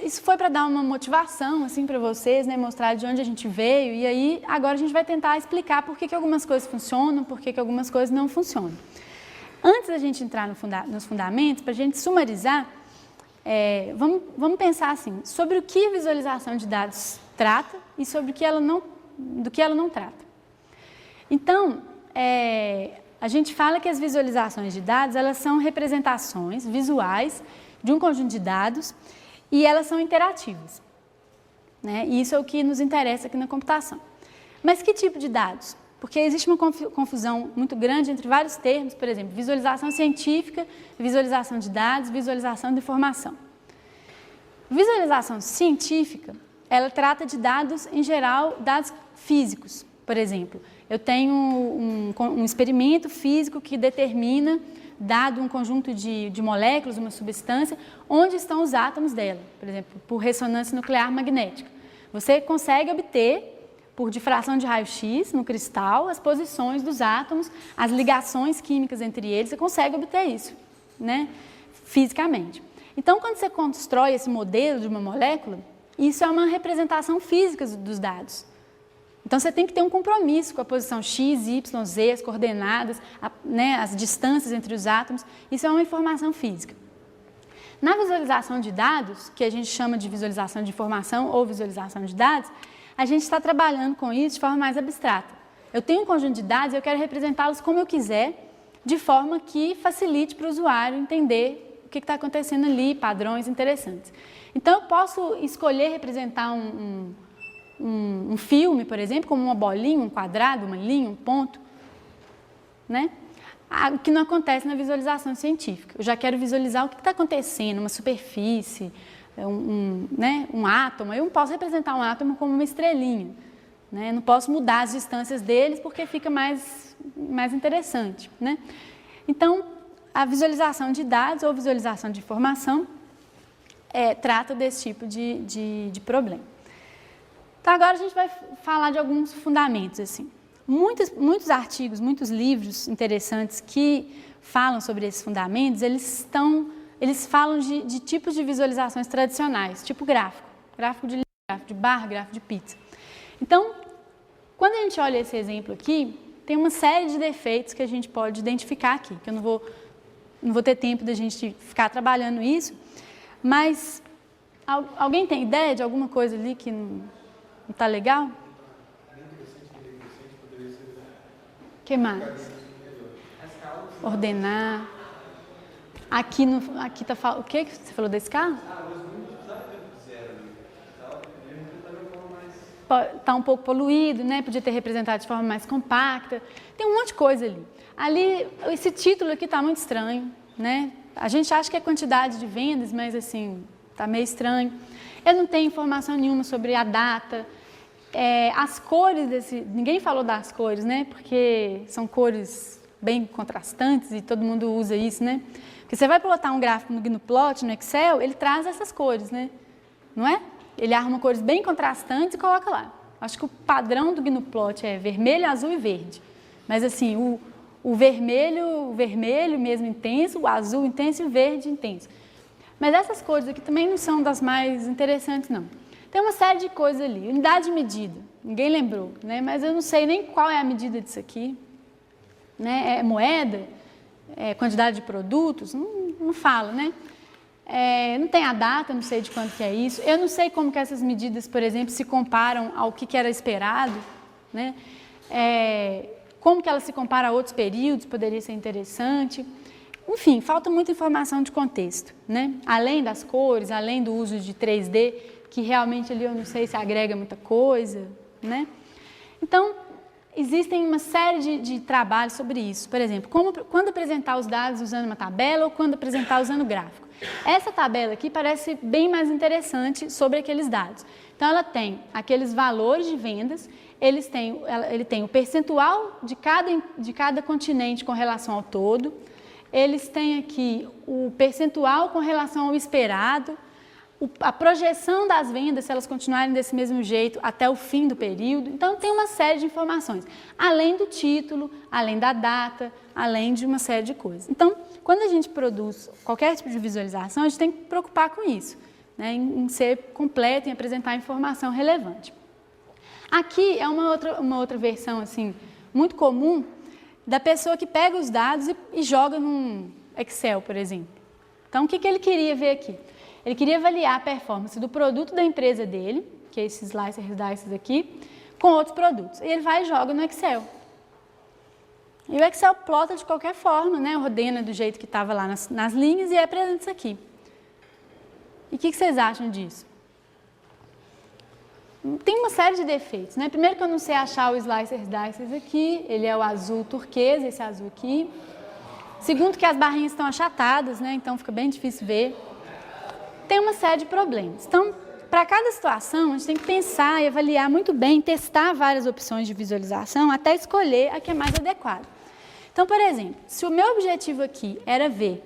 isso foi para dar uma motivação assim, para vocês, né, mostrar de onde a gente veio, e aí agora a gente vai tentar explicar por que algumas coisas funcionam, por que algumas coisas não funcionam. Antes da gente entrar nos fundamentos, para a gente sumarizar, vamos pensar assim, sobre o que a visualização de dados trata e sobre do que ela não trata. Então, a gente fala que as visualizações de dados, elas são representações visuais de um conjunto de dados e elas são interativas, né? E isso é o que nos interessa aqui na computação. Mas que tipo de dados? Porque existe uma confusão muito grande entre vários termos, por exemplo, visualização científica, visualização de dados, visualização de informação. Visualização científica, ela trata de dados, em geral, dados físicos. Por exemplo, eu tenho um experimento físico que determina, dado um conjunto de moléculas, uma substância, onde estão os átomos dela, por exemplo, por ressonância nuclear magnética. Você consegue obter, por difração de raio-x no cristal, as posições dos átomos, as ligações químicas entre eles, você consegue obter isso, né, fisicamente. Então, quando você constrói esse modelo de uma molécula, isso é uma representação física dos dados. Então, você tem que ter um compromisso com a posição x, y, z, as coordenadas, né, as distâncias entre os átomos. Isso é uma informação física. Na visualização de dados, que a gente chama de visualização de informação ou visualização de dados, a gente está trabalhando com isso de forma mais abstrata. Eu tenho um conjunto de dados e eu quero representá-los como eu quiser, de forma que facilite para o usuário entender o que está acontecendo ali, padrões interessantes. Então, eu posso escolher representar um filme, por exemplo, como uma bolinha, um quadrado, uma linha, um ponto, né? O que não acontece na visualização científica. Eu já quero visualizar o que está acontecendo, uma superfície, né, um átomo. Eu não posso representar um átomo como uma estrelinha, né? Não posso mudar as distâncias deles porque fica mais interessante, né? Então, a visualização de dados ou visualização de informação trata desse tipo de problema. Então, agora a gente vai falar de alguns fundamentos, assim. Muitos artigos, muitos livros interessantes que falam sobre esses fundamentos, eles falam de tipos de visualizações tradicionais, tipo gráfico de linha, gráfico de barra, gráfico de pizza. Então, quando a gente olha esse exemplo aqui, tem uma série de defeitos que a gente pode identificar aqui, que eu não vou ter tempo da gente ficar trabalhando isso, mas alguém tem ideia de alguma coisa ali que não está legal? O que mais? Ordenar. Aqui está falando. O que você falou da escala? Está um pouco poluído, né? Podia ter representado de forma mais compacta. Tem um monte de coisa ali. Ali, esse título aqui está muito estranho, né? A gente acha que é quantidade de vendas, mas assim, está meio estranho. Eu não tenho informação nenhuma sobre a data. As cores ninguém falou das cores, né? Porque são cores bem contrastantes e todo mundo usa isso, né? Porque você vai plotar um gráfico no Gnuplot, no Excel, ele traz essas cores, né? Não é? Ele arruma cores bem contrastantes e coloca lá. Acho que o padrão do Gnuplot é vermelho, azul e verde. Mas assim, o vermelho mesmo intenso, o azul intenso e o verde intenso. Mas essas cores aqui também não são das mais interessantes, não. Tem uma série de coisas ali. Unidade de medida, ninguém lembrou, né? Mas eu não sei nem qual é a medida disso aqui. Né? É moeda? É quantidade de produtos? Não fala, né? Não tem a data, não sei de quanto que é isso. Eu não sei como que essas medidas, por exemplo, se comparam ao que era esperado, né? Como que elas se comparam a outros períodos, poderia ser interessante. Enfim, falta muita informação de contexto, né? Além das cores, além do uso de 3D, que realmente ali eu não sei se agrega muita coisa, né? Então, existem uma série de trabalhos sobre isso. Por exemplo, quando apresentar os dados usando uma tabela ou quando apresentar usando gráfico. Essa tabela aqui parece bem mais interessante sobre aqueles dados. Então, ela tem aqueles valores de vendas, ele tem o percentual de cada continente com relação ao todo, eles têm aqui o percentual com relação ao esperado, a projeção das vendas, se elas continuarem desse mesmo jeito até o fim do período. Então, tem uma série de informações, além do título, além da data, além de uma série de coisas. Então, quando a gente produz qualquer tipo de visualização, a gente tem que se preocupar com isso, né, em ser completo, em apresentar informação relevante. Aqui é uma outra versão assim, muito comum da pessoa que pega os dados e joga num Excel, por exemplo. Então, o que ele queria ver aqui? Ele queria avaliar a performance do produto da empresa dele, que é esses slicers dices aqui, com outros produtos. E ele vai e joga no Excel. E o Excel plota de qualquer forma, né? Ordena do jeito que estava lá nas linhas e apresenta isso aqui. E o que vocês acham disso? Tem uma série de defeitos, né? Primeiro que eu não sei achar o slicer dices aqui, ele é o azul turquesa, esse azul aqui. Segundo que as barrinhas estão achatadas, né? Então fica bem difícil ver. Tem uma série de problemas. Então, para cada situação, a gente tem que pensar e avaliar muito bem, testar várias opções de visualização até escolher a que é mais adequada. Então, por exemplo, se o meu objetivo aqui era ver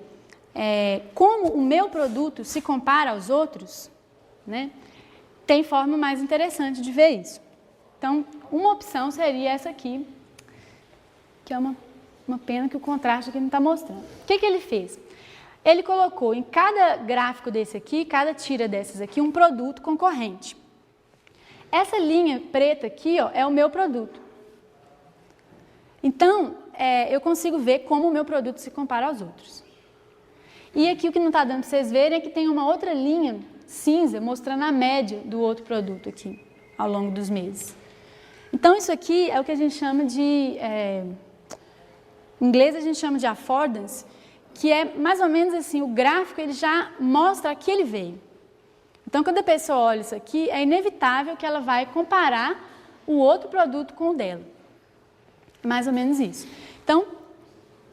como o meu produto se compara aos outros, né, tem forma mais interessante de ver isso. Então, uma opção seria essa aqui, que é uma pena que o contraste aqui não está mostrando. O que ele fez? Ele colocou em cada gráfico desse aqui, cada tira dessas aqui, um produto concorrente. Essa linha preta aqui, ó, é o meu produto. Então, eu consigo ver como o meu produto se compara aos outros. E aqui o que não está dando para vocês verem é que tem uma outra linha cinza mostrando a média do outro produto aqui, ao longo dos meses. Então, isso aqui é o que a gente chama de... em inglês a gente chama de affordance, que é mais ou menos assim, o gráfico ele já mostra a que ele veio. Então, quando a pessoa olha isso aqui, é inevitável que ela vai comparar o outro produto com o dela. Mais ou menos isso. Então,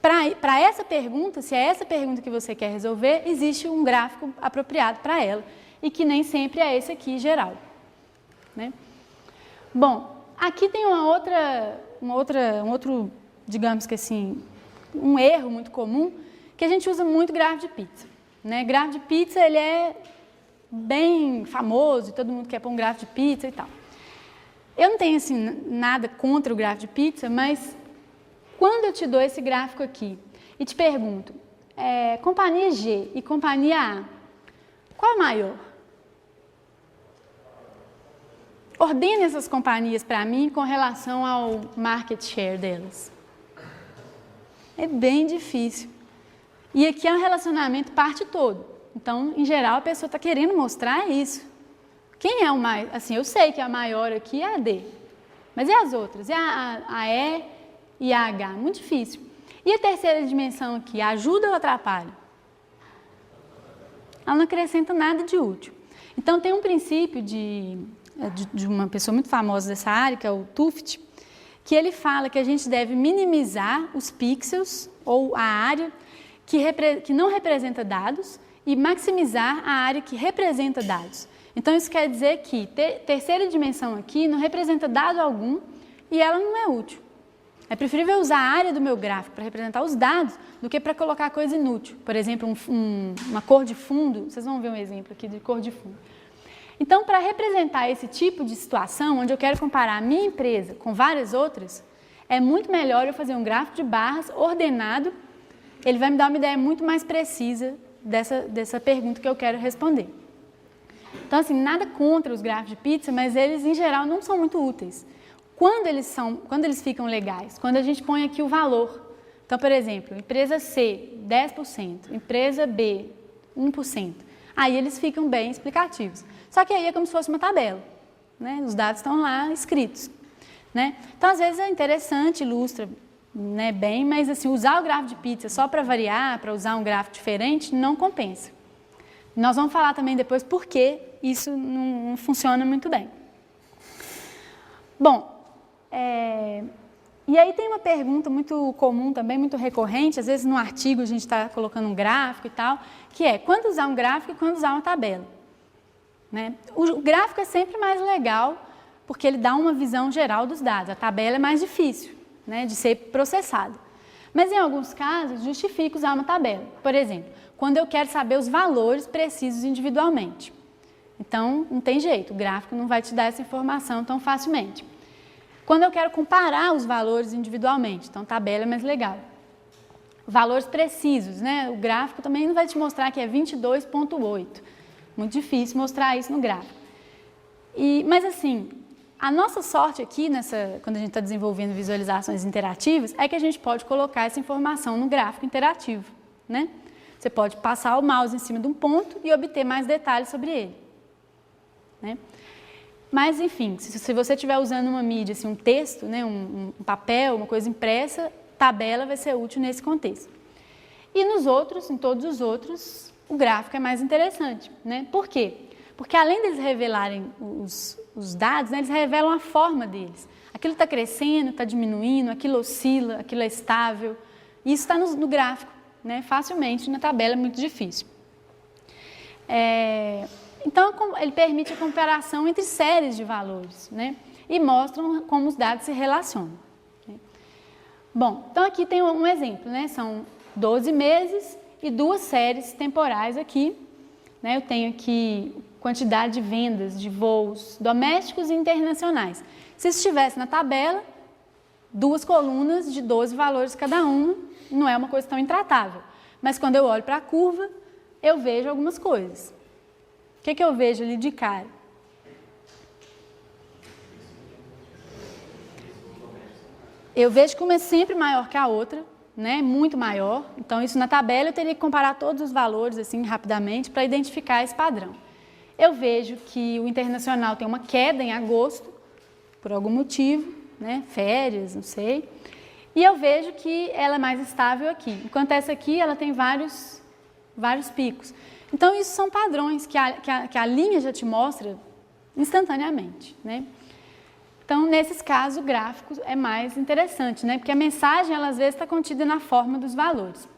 para essa pergunta, se é essa pergunta que você quer resolver, existe um gráfico apropriado para ela, e que nem sempre é esse aqui geral, né? Bom, aqui tem um outro, digamos que assim, um erro muito comum, que a gente usa muito gráfico de pizza, né? Gráfico de pizza, ele é bem famoso, todo mundo quer pôr um gráfico de pizza e tal. Eu não tenho, assim, nada contra o gráfico de pizza, mas quando eu te dou esse gráfico aqui e te pergunto, companhia G e companhia A, qual é maior? Ordene essas companhias para mim com relação ao market share delas. É bem difícil. E aqui é um relacionamento parte todo. Então, em geral, a pessoa está querendo mostrar isso. Quem é o mais... Assim, eu sei que a maior aqui é a D. Mas e as outras? E a E e a H? Muito difícil. E a terceira dimensão aqui? Ajuda ou atrapalha? Ela não acrescenta nada de útil. Então, tem um princípio de uma pessoa muito famosa dessa área, que é o Tuft, que ele fala que a gente deve minimizar os pixels ou a área que não representa dados e maximizar a área que representa dados. Então, isso quer dizer que terceira dimensão aqui não representa dado algum e ela não é útil. É preferível usar a área do meu gráfico para representar os dados do que para colocar coisa inútil. Por exemplo, uma cor de fundo, vocês vão ver um exemplo aqui de cor de fundo. Então, para representar esse tipo de situação, onde eu quero comparar a minha empresa com várias outras, é muito melhor eu fazer um gráfico de barras ordenado, ele vai me dar uma ideia muito mais precisa dessa pergunta que eu quero responder. Então, assim, nada contra os gráficos de pizza, mas eles, em geral, não são muito úteis. Quando eles ficam legais? Quando a gente põe aqui o valor. Então, por exemplo, empresa C, 10%, empresa B, 1%. Aí eles ficam bem explicativos. Só que aí é como se fosse uma tabela, né? Os dados estão lá escritos, né? Então, às vezes é interessante, ilustra, né, bem, mas assim, usar o gráfico de pizza só para variar, para usar um gráfico diferente, não compensa. Nós vamos falar também depois por que isso não funciona muito bem. Bom, e aí tem uma pergunta muito comum também, muito recorrente, às vezes no artigo a gente está colocando um gráfico e tal, que é quando usar um gráfico e quando usar uma tabela, né? O gráfico é sempre mais legal, porque ele dá uma visão geral dos dados, a tabela é mais difícil, né, de ser processada. Mas em alguns casos justifica usar uma tabela. Por exemplo, quando eu quero saber os valores precisos individualmente. Então, não tem jeito, o gráfico não vai te dar essa informação tão facilmente. Quando eu quero comparar os valores individualmente, então tabela é mais legal. Valores precisos, né? O gráfico também não vai te mostrar que é 22,8. Muito difícil mostrar isso no gráfico. Mas assim, a nossa sorte aqui, quando a gente está desenvolvendo visualizações interativas, é que a gente pode colocar essa informação no gráfico interativo, né? Você pode passar o mouse em cima de um ponto e obter mais detalhes sobre ele, né? Mas, enfim, se você estiver usando uma mídia, assim, um texto, né, um papel, uma coisa impressa, tabela vai ser útil nesse contexto. E em todos os outros, o gráfico é mais interessante, né? Por quê? Porque além deles revelarem os dados, né, eles revelam a forma deles. Aquilo está crescendo, está diminuindo, aquilo oscila, aquilo é estável. Isso está no gráfico, né? Facilmente, na tabela é muito difícil. Então, ele permite a comparação entre séries de valores, né? E mostram como os dados se relacionam, né? Bom, então aqui tem um exemplo, né? São 12 meses e 2 séries temporais aqui, né? Eu tenho aqui quantidade de vendas de voos domésticos e internacionais. Se estivesse na tabela, 2 colunas de 12 valores cada uma, não é uma coisa tão intratável. Mas quando eu olho para a curva, eu vejo algumas coisas. O que eu vejo ali de cara? Eu vejo que uma é sempre maior que a outra, né? Muito maior. Então, isso na tabela eu teria que comparar todos os valores assim rapidamente para identificar esse padrão. Eu vejo que o internacional tem uma queda em agosto, por algum motivo, né? Férias, não sei. E eu vejo que ela é mais estável aqui. Enquanto essa aqui, ela tem vários picos. Então, isso são padrões que a linha já te mostra instantaneamente, né? Então, nesses casos, o gráfico é mais interessante, né? Porque a mensagem, ela às vezes está contida na forma dos valores.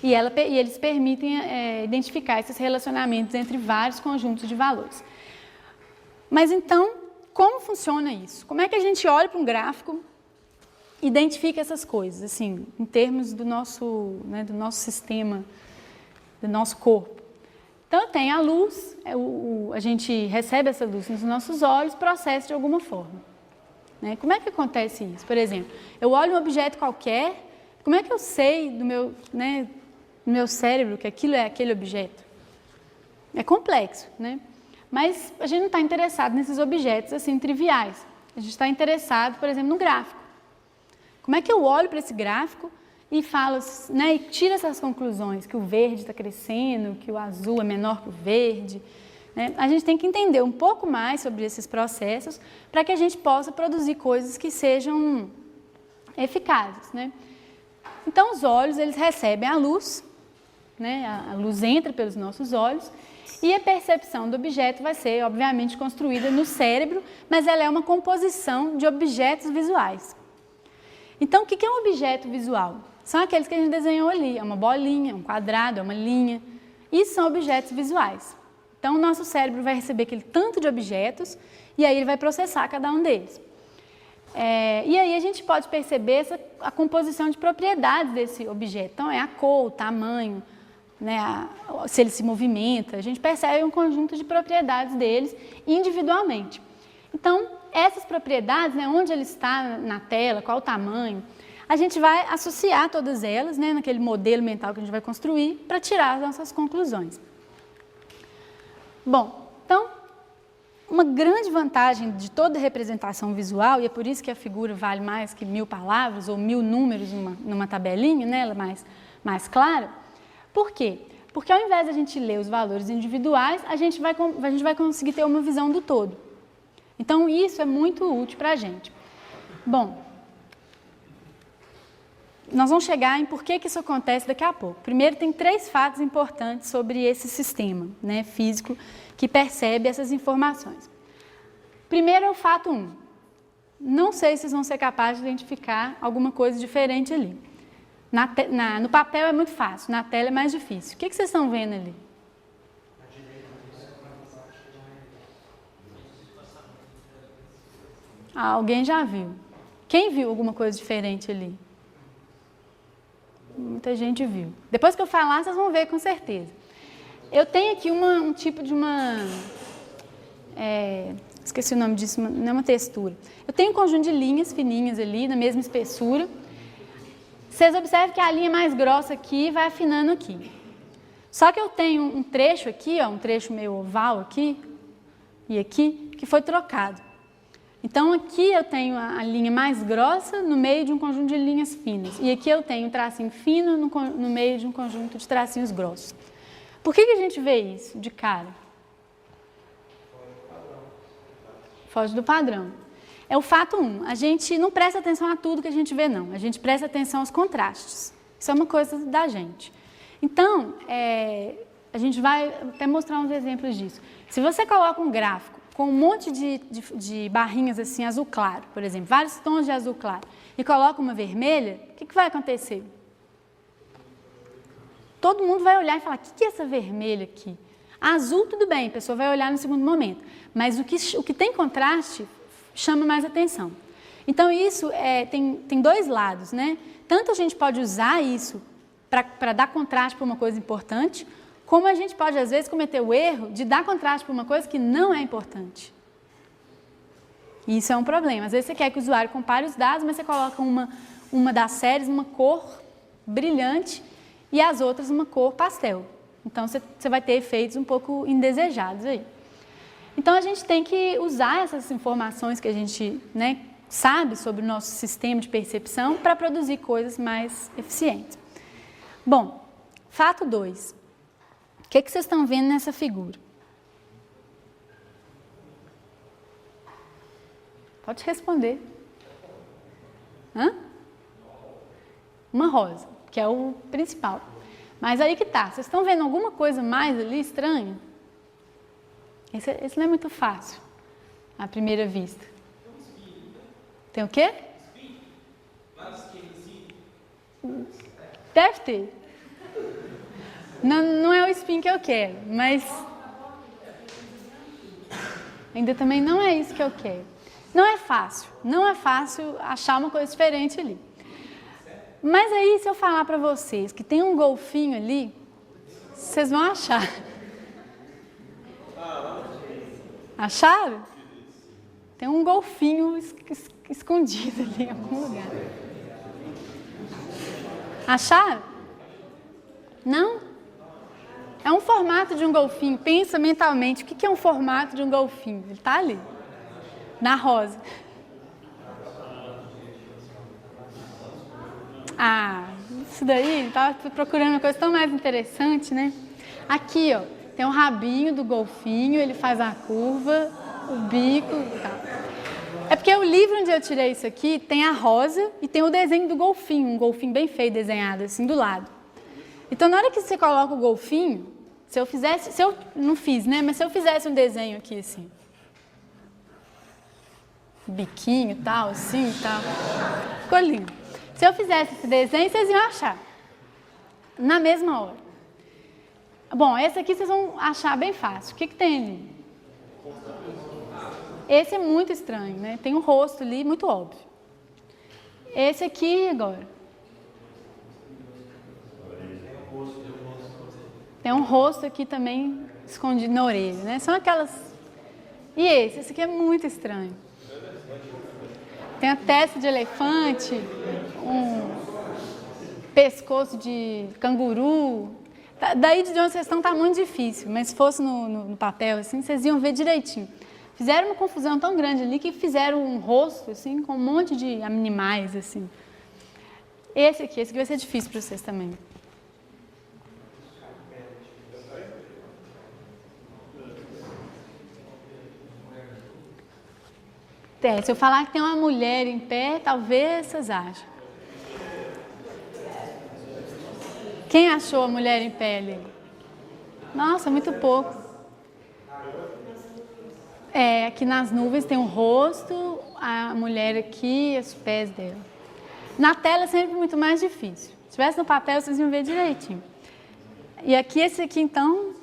E eles permitem identificar esses relacionamentos entre vários conjuntos de valores. Mas então, como funciona isso? Como é que a gente olha para um gráfico e identifica essas coisas, assim, em termos do nosso sistema, do nosso corpo? Então, tem a luz, a gente recebe essa luz nos nossos olhos, processa de alguma forma, né? Como é que acontece isso? Por exemplo, eu olho um objeto qualquer, como é que eu sei do meu cérebro que aquilo é aquele objeto? É complexo, né? Mas a gente não está interessado nesses objetos assim triviais. A gente está interessado, por exemplo, no gráfico. Como é que eu olho para esse gráfico e falo, né, e tiro essas conclusões, que o verde está crescendo, que o azul é menor que o verde, né? A gente tem que entender um pouco mais sobre esses processos para que a gente possa produzir coisas que sejam eficazes, né? Então, os olhos, eles recebem a luz, né? A luz entra pelos nossos olhos e a percepção do objeto vai ser, obviamente, construída no cérebro, mas ela é uma composição de objetos visuais. Então, o que é um objeto visual? São aqueles que a gente desenhou ali, é uma bolinha, um quadrado, é uma linha. Isso são objetos visuais. Então, o nosso cérebro vai receber aquele tanto de objetos e aí ele vai processar cada um deles. E aí a gente pode perceber a composição de propriedades desse objeto. Então, é a cor, o tamanho, né, se ele se movimenta. A gente percebe um conjunto de propriedades deles individualmente. Então, essas propriedades, né, onde ele está na tela, qual o tamanho, a gente vai associar todas elas, né, naquele modelo mental que a gente vai construir para tirar as nossas conclusões. Bom, então, uma grande vantagem de toda representação visual, e é por isso que a figura vale mais que 1000 palavras ou 1000 números numa tabelinha, né, ela é mais clara. Por quê? Porque ao invés de a gente ler os valores individuais, a gente vai conseguir ter uma visão do todo. Então, isso é muito útil para a gente. Bom, nós vamos chegar em por que isso acontece daqui a pouco. Primeiro, tem 3 fatos importantes sobre esse sistema, né, físico que percebe essas informações. Primeiro é o fato 1. Não sei se vocês vão ser capazes de identificar alguma coisa diferente ali. No papel é muito fácil, na tela é mais difícil. O que vocês estão vendo ali? Alguém já viu? Quem viu alguma coisa diferente ali? Muita gente viu. Depois que eu falar, vocês vão ver com certeza. Eu tenho aqui um tipo de esqueci o nome disso, não é uma textura. Eu tenho um conjunto de linhas fininhas ali, na mesma espessura. Vocês observam que a linha mais grossa aqui vai afinando aqui. Só que eu tenho um trecho aqui, ó, um trecho meio oval aqui e aqui, que foi trocado. Então, aqui eu tenho a linha mais grossa no meio de um conjunto de linhas finas. E aqui eu tenho um tracinho fino no meio de um conjunto de tracinhos grossos. Por que a gente vê isso de cara? Foge do padrão. É o fato 1. A gente não presta atenção a tudo que a gente vê, não. A gente presta atenção aos contrastes. Isso é uma coisa da gente. Então, a gente vai até mostrar uns exemplos disso. Se você coloca um gráfico com um monte de barrinhas assim, azul claro, por exemplo, vários tons de azul claro, e coloca uma vermelha, o que vai acontecer? Todo mundo vai olhar e falar, o que é essa vermelha aqui? Azul, tudo bem, a pessoa vai olhar no segundo momento, mas o que tem contraste chama mais atenção. Então, isso tem dois lados, né? Tanto a gente pode usar isso para dar contraste para uma coisa importante, como a gente pode, às vezes, cometer o erro de dar contraste para uma coisa que não é importante. E isso é um problema. Às vezes você quer que o usuário compare os dados, mas você coloca uma das séries, uma cor brilhante, e as outras uma cor pastel. Então, você vai ter efeitos um pouco indesejados aí. Então, a gente tem que usar essas informações que a gente, né, sabe sobre o nosso sistema de percepção para produzir coisas mais eficientes. Bom, fato 2. O que vocês estão vendo nessa figura? Pode responder. Hã? Uma rosa, que é o principal. Mas aí que tá, vocês estão vendo alguma coisa mais ali estranha? Esse não é muito fácil, à primeira vista. Tem o quê? Deve ter. Não é o spin que eu quero, mas ainda também não é isso que eu quero. Não é fácil achar uma coisa diferente ali. Mas aí, se eu falar para vocês que tem um golfinho ali, vocês vão achar. Acharam? Tem um golfinho escondido ali em algum lugar. Acharam? Não? É um formato de um golfinho. Pensa mentalmente, o que é um formato de um golfinho? Ele está ali, na rosa. Isso daí, estava procurando uma coisa tão mais interessante, né? Aqui, ó, tem um rabinho do golfinho, ele faz a curva, o bico e tal. É porque o livro onde eu tirei isso aqui tem a rosa e tem o desenho do golfinho, um golfinho bem feio desenhado assim do lado. Então, na hora que você coloca o golfinho, se eu não fiz, né? Mas se eu fizesse um desenho aqui assim, biquinho e tal, assim e tal, ficou lindo. Se eu fizesse esse desenho, vocês iam achar, na mesma hora. Bom, esse aqui vocês vão achar bem fácil. O que tem ali? Esse é muito estranho, né? Tem um rosto ali, muito óbvio. Esse aqui, agora. Tem um rosto aqui também escondido na orelha, né? São aquelas... E esse aqui é muito estranho. Tem a testa de elefante, um pescoço de canguru. Daí de onde vocês estão está muito difícil, mas se fosse no papel, assim, vocês iam ver direitinho. Fizeram uma confusão tão grande ali que fizeram um rosto, assim, com um monte de animais, assim. Esse aqui vai ser difícil para vocês também. Se eu falar que tem uma mulher em pé, talvez vocês achem. Quem achou a mulher em pé ali? Nossa, muito pouco. Aqui nas nuvens tem um rosto, a mulher aqui e os pés dela. Na tela é sempre muito mais difícil. Se tivesse no papel, vocês iam ver direitinho. E aqui, esse aqui, então...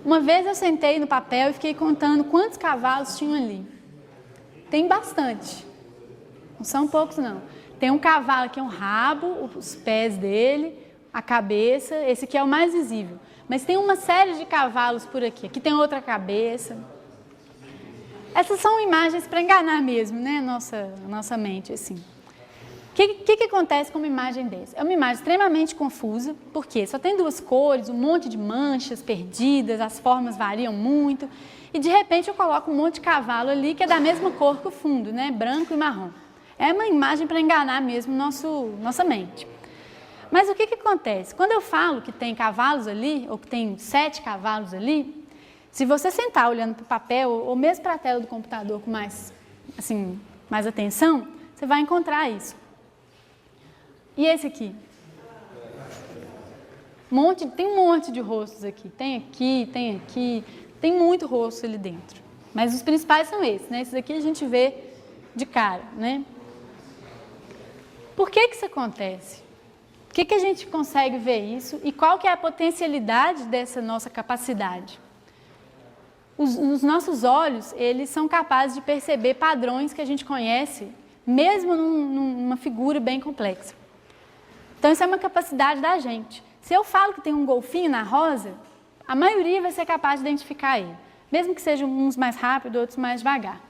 Uma vez eu sentei no papel e fiquei contando quantos cavalos tinham ali. Tem bastante. Não são poucos, não. Tem um cavalo aqui, um rabo, os pés dele, a cabeça. Esse aqui é o mais visível. Mas tem uma série de cavalos por aqui. Aqui tem outra cabeça. Essas são imagens para enganar mesmo, né? Nossa mente, assim. O que acontece com uma imagem dessa? É uma imagem extremamente confusa, porque só tem duas cores, um monte de manchas perdidas, as formas variam muito, e de repente eu coloco um monte de cavalo ali que é da mesma cor que o fundo, né? Branco e marrom. É uma imagem para enganar mesmo nossa mente. Mas o que acontece? Quando eu falo que tem cavalos ali, ou que tem 7 cavalos ali, se você sentar olhando para o papel, ou mesmo para a tela do computador com mais atenção, você vai encontrar isso. E esse aqui? Tem um monte de rostos aqui. Tem aqui, tem muito rosto ali dentro. Mas os principais são esses, né? Esses aqui a gente vê de cara, né? Por que isso acontece? Por que a gente consegue ver isso? E qual que é a potencialidade dessa nossa capacidade? Os nossos olhos, eles são capazes de perceber padrões que a gente conhece, mesmo numa figura bem complexa. Então, isso é uma capacidade da gente. Se eu falo que tem um golfinho na rosa, a maioria vai ser capaz de identificar ele, mesmo que sejam uns mais rápido, outros mais devagar.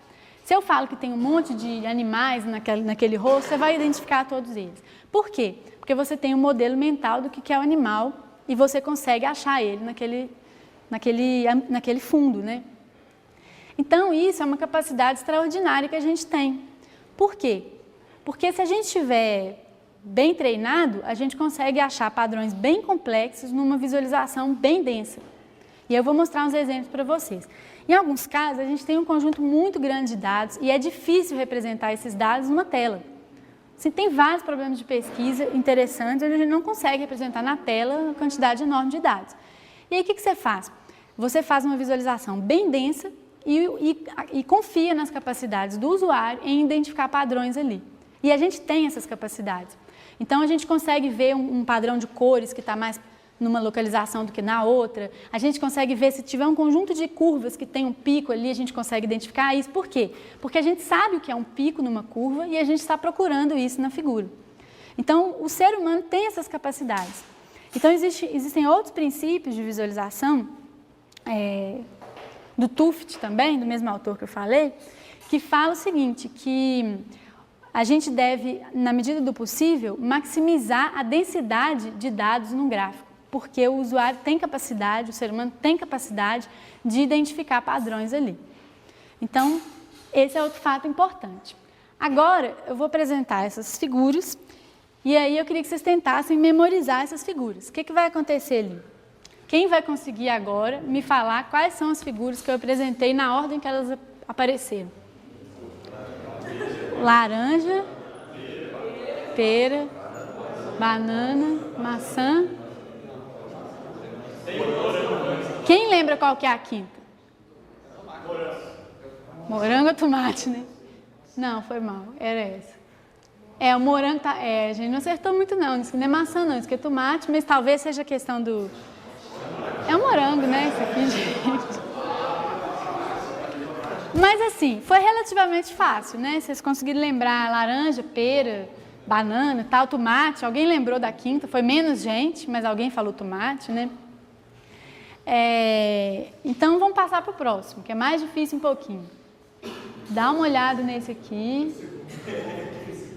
Se eu falo que tem um monte de animais naquele rosto, você vai identificar todos eles. Por quê? Porque você tem um modelo mental do que é o animal e você consegue achar ele naquele fundo, né? Então, isso é uma capacidade extraordinária que a gente tem. Por quê? Porque se a gente estiver bem treinado, a gente consegue achar padrões bem complexos numa visualização bem densa. E eu vou mostrar uns exemplos para vocês. Em alguns casos, a gente tem um conjunto muito grande de dados e é difícil representar esses dados numa tela. Assim, tem vários problemas de pesquisa interessantes, onde a gente não consegue representar na tela uma quantidade enorme de dados. E aí, o que você faz? Você faz uma visualização bem densa e confia nas capacidades do usuário em identificar padrões ali. E a gente tem essas capacidades. Então, a gente consegue ver um padrão de cores que está mais numa localização do que na outra. A gente consegue ver se tiver um conjunto de curvas que tem um pico ali, a gente consegue identificar isso. Por quê? Porque a gente sabe o que é um pico numa curva e a gente está procurando isso na figura. Então, o ser humano tem essas capacidades. Então, existem outros princípios de visualização, do Tuft também, do mesmo autor que eu falei, que fala o seguinte, que a gente deve, na medida do possível, maximizar a densidade de dados num gráfico, porque o usuário tem capacidade, o ser humano tem capacidade de identificar padrões ali. Então, esse é outro fato importante. Agora, eu vou apresentar essas figuras, e aí eu queria que vocês tentassem memorizar essas figuras. O que vai acontecer ali? Quem vai conseguir agora me falar quais são as figuras que eu apresentei na ordem que elas apareceram? Laranja, pera, banana, maçã. Quem lembra qual que é a quinta? Morango ou tomate, né? Não, foi mal, era essa. O morango tá... a gente não acertou muito não, isso não é maçã não, isso aqui é tomate, mas talvez seja a questão do... É um morango, né, isso aqui, gente. Mas assim, foi relativamente fácil, né? Vocês conseguiram lembrar laranja, pera, banana, tal, tomate. Alguém lembrou da quinta, foi menos gente, mas alguém falou tomate, né? Então, vamos passar para o próximo, que é mais difícil um pouquinho. Dá uma olhada nesse aqui.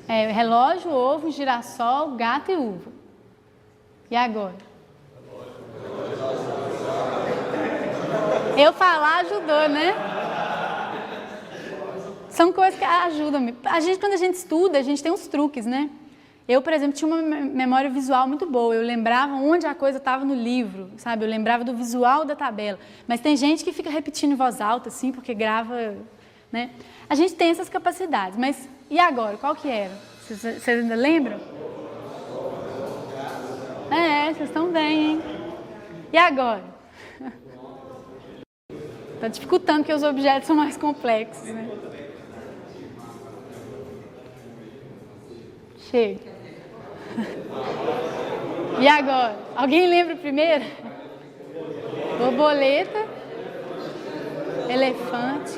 Relógio, ovo, girassol, gato e uva. E agora? Eu falar ajudou, né? São coisas que ajudam. Quando a gente estuda, a gente tem uns truques, né? Eu, por exemplo, tinha uma memória visual muito boa. Eu lembrava onde a coisa estava no livro, sabe? Eu lembrava do visual da tabela. Mas tem gente que fica repetindo em voz alta, assim, porque grava, né? A gente tem essas capacidades. Mas e agora? Qual que era? Vocês ainda lembram? Vocês estão bem, hein? E agora? Está dificultando, porque os objetos são mais complexos, né? Chega. E agora? Alguém lembra primeiro? Borboleta, elefante.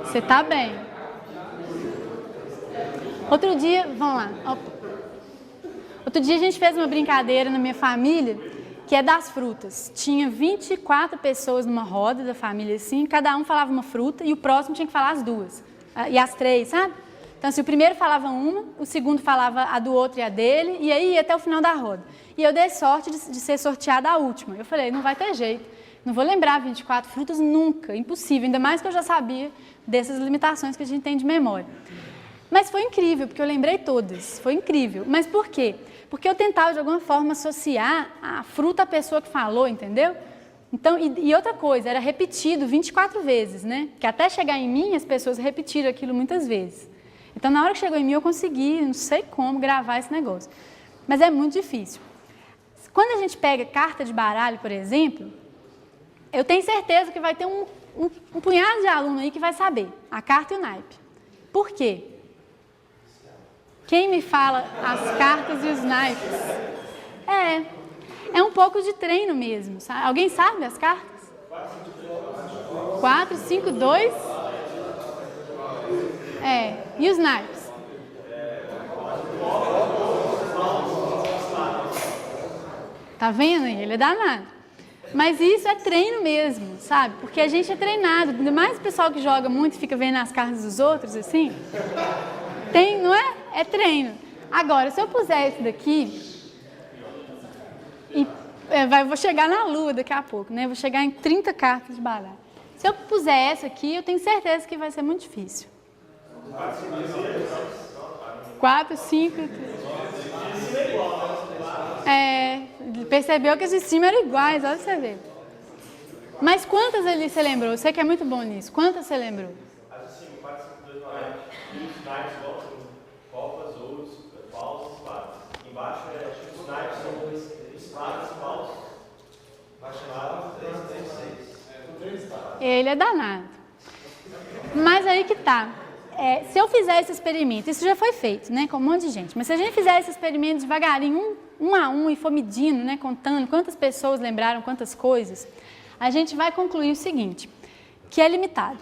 Você está bem. Outro dia, vamos lá. Outro dia a gente fez uma brincadeira na minha família, que é das frutas. Tinha 24 pessoas numa roda da família assim, cada um falava uma fruta e o próximo tinha que falar as duas. E as três, sabe? Então, assim, o primeiro falava uma, o segundo falava a do outro e a dele, e aí ia até o final da roda. E eu dei sorte de ser sorteada a última. Eu falei, não vai ter jeito, não vou lembrar 24 frutas nunca, impossível, ainda mais que eu já sabia dessas limitações que a gente tem de memória. Mas foi incrível, porque eu lembrei todas, foi incrível. Mas por quê? Porque eu tentava, de alguma forma, associar a fruta à pessoa que falou, entendeu? Então, e outra coisa, era repetido 24 vezes, né? Que até chegar em mim, as pessoas repetiram aquilo muitas vezes. Então, na hora que chegou em mim, eu consegui, não sei como, gravar esse negócio. Mas é muito difícil. Quando a gente pega carta de baralho, por exemplo, eu tenho certeza que vai ter um punhado de aluno aí que vai saber a carta e o naipe. Por quê? Quem me fala as cartas e os naipes? É um pouco de treino mesmo. Sabe? Alguém sabe as cartas? 4, 5, 2. E os naipes? Tá vendo aí? Ele é danado. Mas isso é treino mesmo, sabe? Porque a gente é treinado. Ainda mais o pessoal que joga muito e fica vendo as cartas dos outros, assim. Tem, não é? É treino. Agora, se eu puser esse daqui... vou chegar na lua daqui a pouco, né? Vou chegar em 30 cartas de baralho. Se eu puser essa aqui, eu tenho certeza que vai ser muito difícil. 4, 5... percebeu que as de cima eram iguais, olha você ver. Mas quantas ali você lembrou? Você que é muito bom nisso. Quantas você lembrou? As de cima, 4, 5, 2, 9, os naipes voltam, copas, ouros, paus, espadas. Embaixo, os naipes são espadas, paus. Baixo 3, 6. Ele é danado. Mas aí que tá. Se eu fizer esse experimento, isso já foi feito, né, com um monte de gente, mas se a gente fizer esse experimento devagarinho, um a um, e for medindo, né, contando quantas pessoas lembraram quantas coisas, a gente vai concluir o seguinte, que é limitado.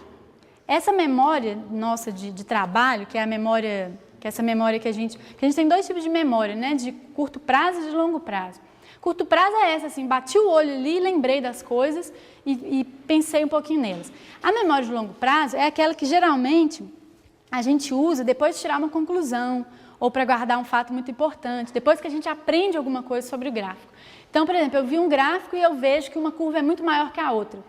Essa memória nossa de trabalho, que é a memória, que é essa memória que a gente tem dois tipos de memória, né, de curto prazo e de longo prazo. Curto prazo é essa, assim, bati o olho ali, lembrei das coisas e pensei um pouquinho nelas. A memória de longo prazo é aquela que geralmente a gente usa depois de tirar uma conclusão ou para guardar um fato muito importante, depois que a gente aprende alguma coisa sobre o gráfico. Então, por exemplo, eu vi um gráfico e eu vejo que uma curva é muito maior que a outra,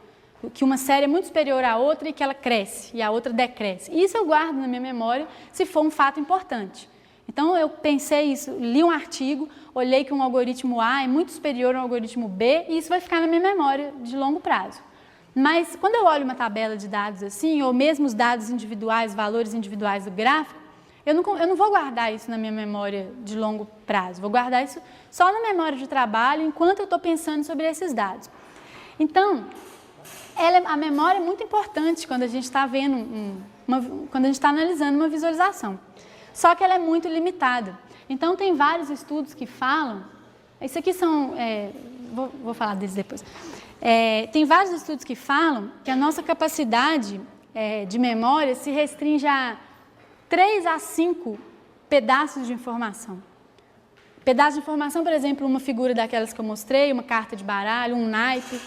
que uma série é muito superior à outra e que ela cresce e a outra decresce. Isso eu guardo na minha memória se for um fato importante. Então, eu pensei isso, li um artigo, olhei que um algoritmo A é muito superior ao algoritmo B e isso vai ficar na minha memória de longo prazo. Mas, quando eu olho uma tabela de dados assim, ou mesmo os dados individuais, valores individuais do gráfico, eu não vou guardar isso na minha memória de longo prazo, vou guardar isso só na memória de trabalho, enquanto eu estou pensando sobre esses dados. Então, a memória é muito importante quando a gente está vendo, quando a gente está analisando uma visualização. Só que ela é muito limitada. Então, tem vários estudos que falam, isso aqui são, vou falar deles depois. Tem vários estudos que falam que a nossa capacidade de memória se restringe a 3 a 5 pedaços de informação. Pedaço de informação, por exemplo, uma figura daquelas que eu mostrei, uma carta de baralho, um naipe.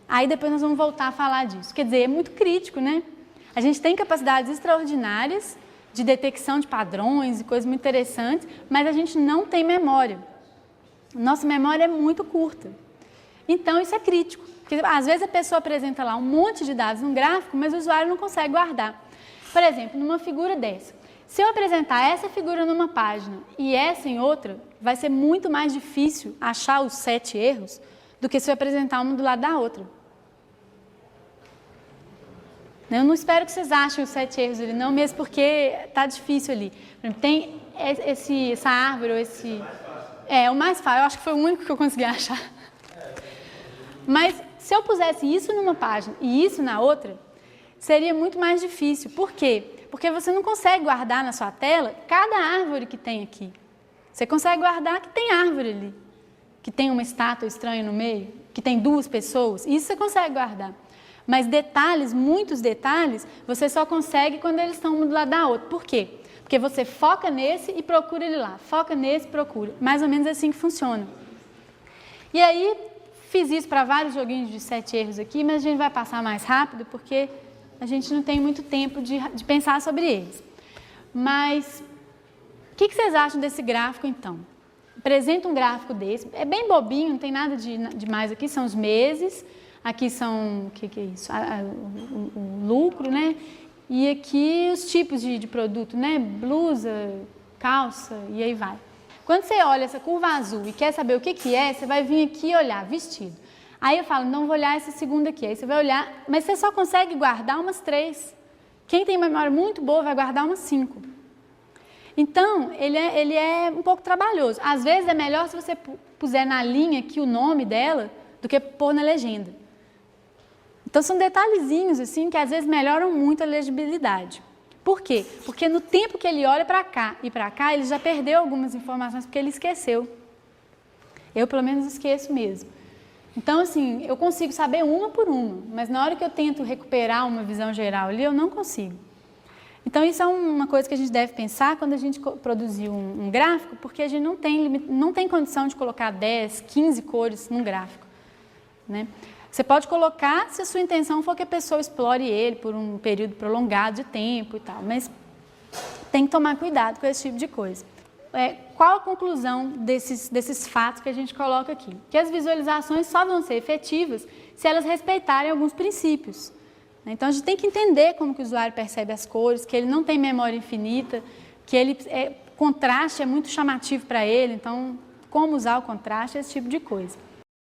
Aí depois nós vamos voltar a falar disso. Quer dizer, é muito crítico, né? A gente tem capacidades extraordinárias de detecção de padrões e coisas muito interessantes, mas a gente não tem memória. Nossa memória é muito curta. Então, isso é crítico. Porque, às vezes a pessoa apresenta lá um monte de dados num gráfico, mas o usuário não consegue guardar. Por exemplo, numa figura dessa. Se eu apresentar essa figura numa página e essa em outra, vai ser muito mais difícil achar os 7 erros do que se eu apresentar uma do lado da outra. Eu não espero que vocês achem os 7 erros ali, não, mesmo porque está difícil ali. Tem essa árvore, ou esse... o mais fácil, eu acho que foi o único que eu consegui achar. Mas se eu pusesse isso numa página e isso na outra, seria muito mais difícil. Por quê? Porque você não consegue guardar na sua tela cada árvore que tem aqui. Você consegue guardar que tem árvore ali, que tem uma estátua estranha no meio, que tem 2 pessoas. Isso você consegue guardar. Mas detalhes, muitos detalhes, você só consegue quando eles estão um do lado da outra. Por quê? Porque você foca nesse e procura ele lá. Foca nesse e procura. Mais ou menos assim que funciona. E aí, fiz isso para vários joguinhos de 7 erros aqui, mas a gente vai passar mais rápido, porque a gente não tem muito tempo de pensar sobre eles. Mas o que vocês acham desse gráfico, então? Apresenta um gráfico desse, é bem bobinho, não tem nada de mais aqui, são os meses, aqui são, o que é isso? O lucro, né? E aqui os tipos de produto, né? Blusa, calça, e aí vai. Quando você olha essa curva azul e quer saber o que é, você vai vir aqui olhar vestido. Aí eu falo, não vou olhar essa segunda aqui. Aí você vai olhar, mas você só consegue guardar umas 3. Quem tem memória muito boa vai guardar umas 5. Então, ele é um pouco trabalhoso. Às vezes é melhor se você puser na linha aqui o nome dela do que pôr na legenda. Então, são detalhezinhos assim que às vezes melhoram muito a legibilidade. Por quê? Porque no tempo que ele olha para cá e para cá, ele já perdeu algumas informações porque ele esqueceu. Eu, pelo menos, esqueço mesmo. Então, assim, eu consigo saber uma por uma, mas na hora que eu tento recuperar uma visão geral ali, eu não consigo. Então, isso é uma coisa que a gente deve pensar quando a gente produzir um gráfico, porque a gente não tem condição de colocar 10, 15 cores num gráfico, né? Você pode colocar se a sua intenção for que a pessoa explore ele por um período prolongado de tempo e tal, mas tem que tomar cuidado com esse tipo de coisa. Qual a conclusão desses fatos que a gente coloca aqui? Que as visualizações só vão ser efetivas se elas respeitarem alguns princípios. Então, a gente tem que entender como que o usuário percebe as cores, que ele não tem memória infinita, que contraste é muito chamativo para ele, então, como usar o contraste, esse tipo de coisa.